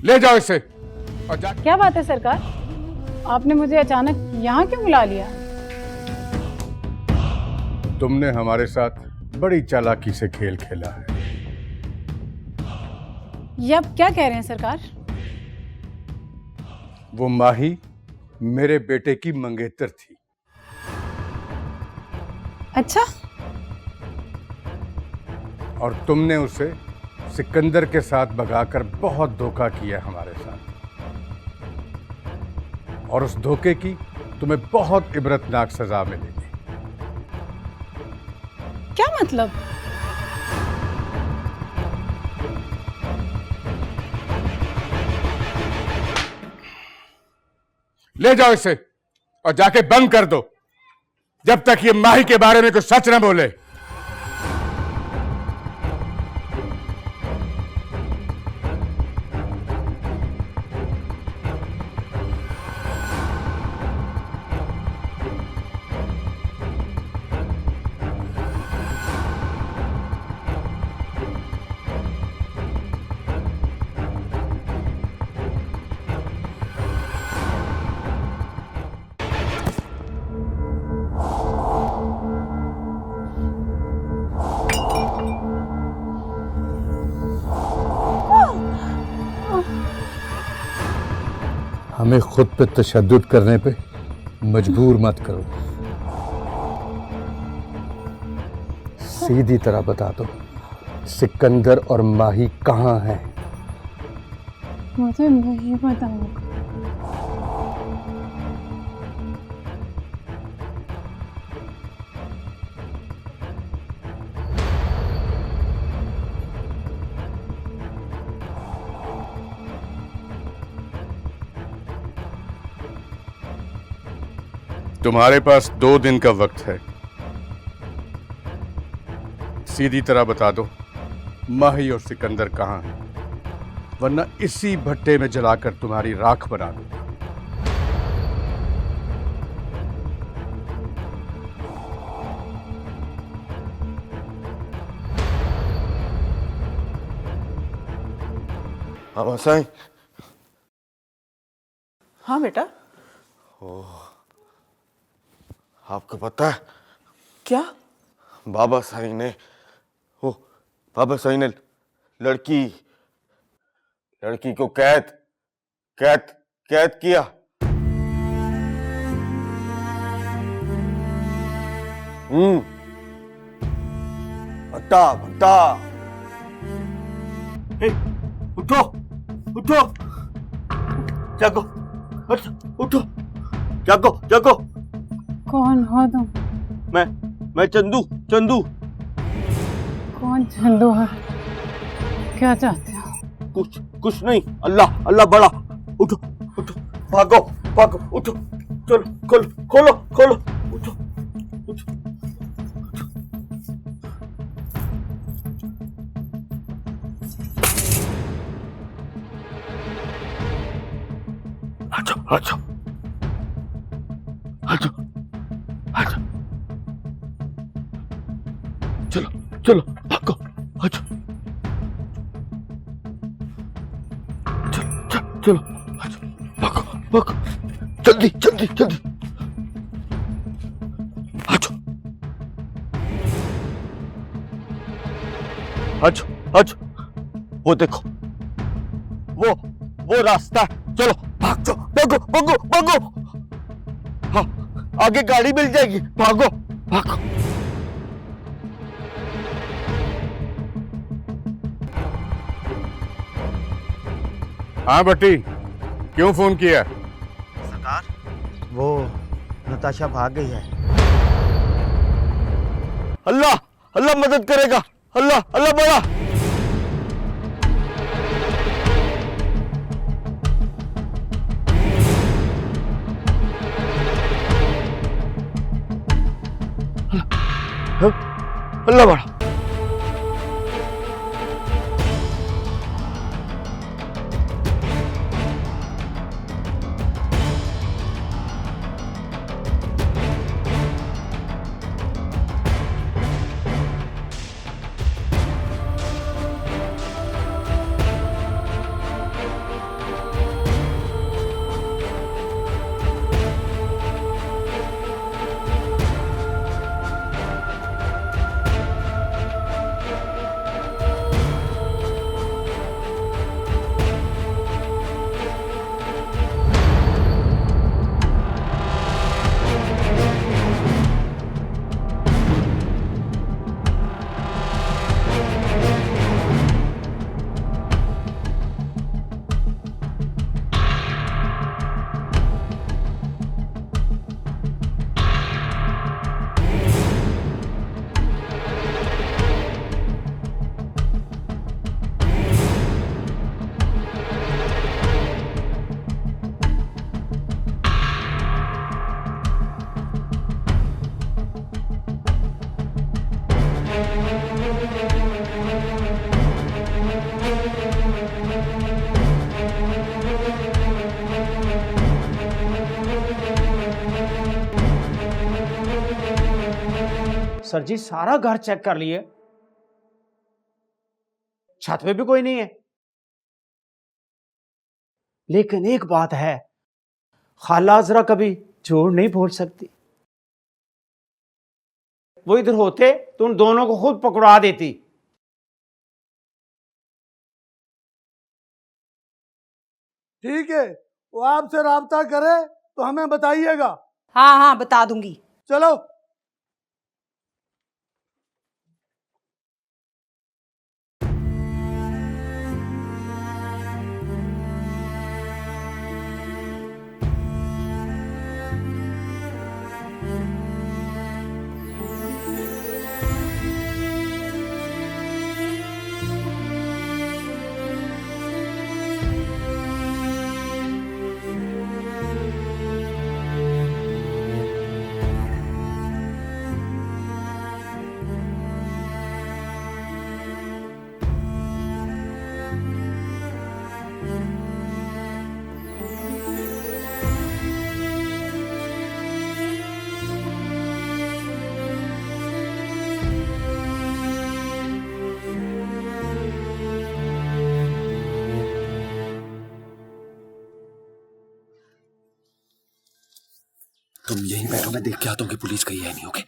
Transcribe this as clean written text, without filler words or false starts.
ले जाओ इसे और जा। क्या बात है सरकार, आपने मुझे अचानक यहाँ क्यों बुला लिया? तुमने हमारे साथ बड़ी चालाकी से खेल खेला है। ये आप क्या कह रहे हैं सरकार? वो माही मेरे बेटे की मंगेतर थी। अच्छा, और तुमने उसे सिकंदर के साथ भगाकर बहुत धोखा किया हमारे साथ, और उस धोखे की तुम्हें बहुत इबरतनाक सजा मिलेगी। क्या मतलब? ले जाओ इसे और जाके बंद कर दो जब तक ये माही के बारे में कुछ सच न बोले। हमें खुद पे तशद्दुद करने पे मजबूर मत करो। सीधी तरह बता दो, सिकंदर और माही कहाँ हैं? मुझे नहीं पता। तुम्हारे पास 2 दिन का वक्त है। सीधी तरह बता दो माही और सिकंदर कहाँ हैं, वरना इसी भट्टे में जलाकर तुम्हारी राख बना दूंगा। बाबा साईं। हाँ बेटा। आपको पता है क्या? बाबा साईं ने लड़की को कैद किया। बता। उठो जागो, उठो जागो। कौन हो तुम? मैं चंदू। कौन चंदू है? क्या चाहते हो? कुछ नहीं। अल्लाह बड़ा। उठो भागो, उठो, चलो खोलो, उठो। अच्छा। चलो भागो, अच्छा। चलो अच्छा, भागो जल्दी। अच्छा, वो देखो, वो रास्ता है। चलो भागो। हाँ, आगे गाड़ी मिल जाएगी। भागो। हाँ बट्टी, क्यों फोन किया? सरकार, वो नताशा भाग गई है। अल्लाह मदद करेगा। अल्लाह बड़ा। अल्लाह बड़ा। सर जी सारा घर चेक कर लिए, छत पे भी कोई नहीं है। लेकिन एक बात है, खाला जरा कभी झूठ नहीं बोल सकती। वो इधर होते तो उन दोनों को खुद पकड़ा देती। ठीक है, वो आपसे राब्ता करे तो हमें बताइएगा। हाँ हाँ बता दूंगी। चलो। तुम यहीं बैठो, मैं देख के आता हूँ कि पुलिस कहीं है नहीं। ओके